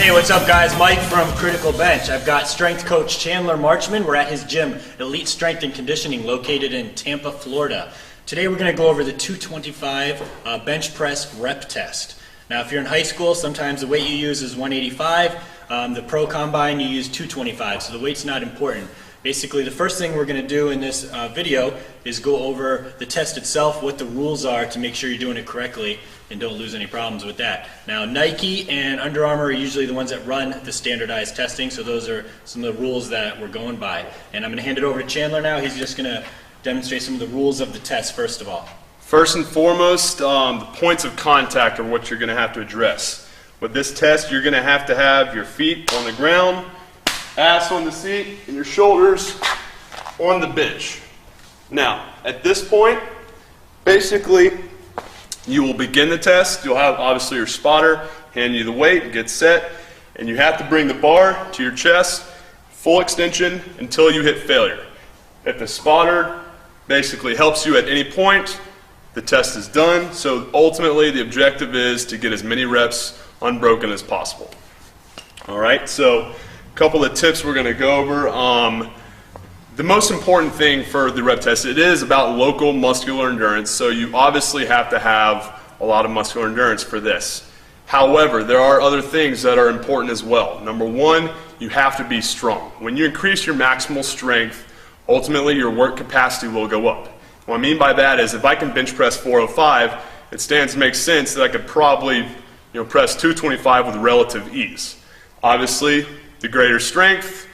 Hey, what's up guys? Mike from Critical Bench. I've got strength coach Chandler Marchman. We're at his gym, Elite Strength and Conditioning, located in Tampa, Florida. Today we're going to go over the 225 bench press rep test. Now if you're in high school, sometimes the weight you use is 185. The pro combine you use 225, so the weight's not important. Basically the first thing we're going to do in this video is go over the test itself, what the rules are to make sure you're doing it correctly and don't lose any problems with that. Now Nike and Under Armour are usually the ones that run the standardized testing, so those are some of the rules that we're going by. And I'm going to hand it over to Chandler now. He's just going to demonstrate some of the rules of the test first of all. First and foremost, the points of contact are what you're going to have to address. With this test, you're going to have your feet on the ground, ass on the seat, and your shoulders on the bench. Now, at this point, basically, you will begin the test. You'll have, obviously, your spotter hand you the weight, get set, and you have to bring the bar to your chest, full extension, until you hit failure. If the spotter basically helps you at any point, the test is done. So ultimately, the objective is to get as many reps unbroken as possible. All right, so a couple of tips we're going to go over. The most important thing for the rep test, it is about local muscular endurance, so you obviously have to have a lot of muscular endurance for this. However, there are other things that are important as well. Number one, you have to be strong. When you increase your maximal strength, ultimately your work capacity will go up. What I mean by that is if I can bench press 405, it stands to make sense that I could probably press 225 with relative ease. Obviously, the greater strength,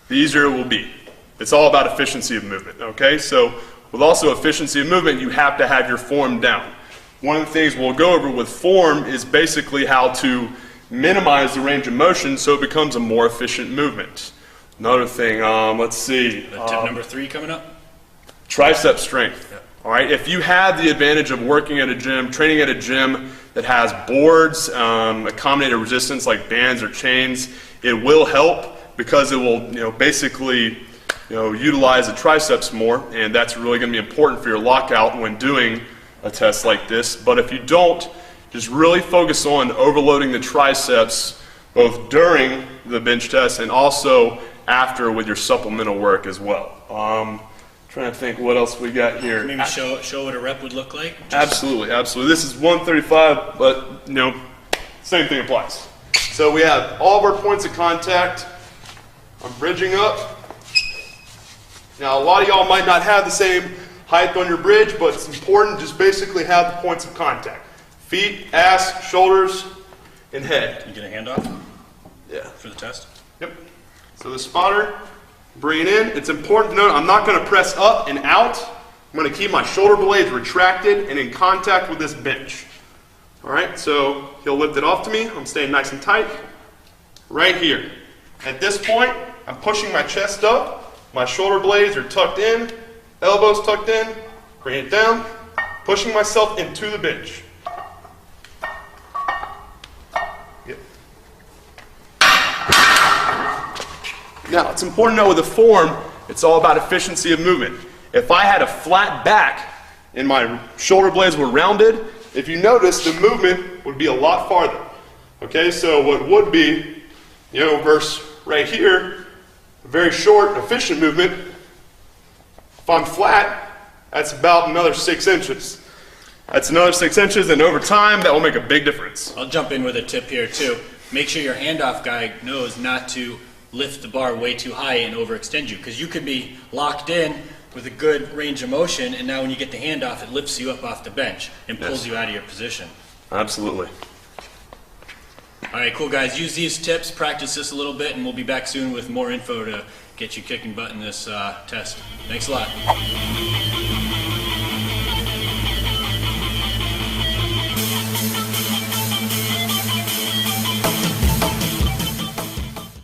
the easier it will be. It's all about efficiency of movement, okay? So with also efficiency of movement, you have to have your form down. One of the things we'll go over with form is basically how to minimize the range of motion so it becomes a more efficient movement. Another thing, let's see. Tip number 3 coming up? Tricep strength. Yep. All right, if you have the advantage of working at a gym, training at a gym that has boards, accommodated resistance like bands or chains, it will help because it will basically utilize the triceps more, and that's really going to be important for your lockout when doing a test like this. But if you don't, just really focus on overloading the triceps both during the bench test and also after with your supplemental work as well. Trying to think what else we got here. Maybe show what a rep would look like? Absolutely, absolutely. This is 135, but same thing applies. So we have all of our points of contact. I'm bridging up. Now a lot of y'all might not have the same height on your bridge, but it's important to just basically have the points of contact. Feet, ass, shoulders, and head. You get a handoff? Yeah. For the test? Yep. So the spotter, bring it in. It's important to note I'm not going to press up and out. I'm going to keep my shoulder blades retracted and in contact with this bench. All right, so he'll lift it off to me. I'm staying nice and tight. Right here. At this point, I'm pushing my chest up. My shoulder blades are tucked in, elbows tucked in, bring it down, pushing myself into the bench. Yep. Now, it's important to know with the form, it's all about efficiency of movement. If I had a flat back and my shoulder blades were rounded, if you notice, the movement would be a lot farther. Okay, so what would be, versus right here, a very short, efficient movement. If I'm flat, that's about another 6 inches. That's another 6 inches, and over time, that will make a big difference. I'll jump in with a tip here too. Make sure your handoff guy knows not to lift the bar way too high and overextend you, because you could be locked in with a good range of motion, and now when you get the handoff, it lifts you up off the bench and pulls you out of your position. Absolutely. All right, cool guys. Use these tips, practice this a little bit, and we'll be back soon with more info to get you kicking butt in this test. Thanks a lot.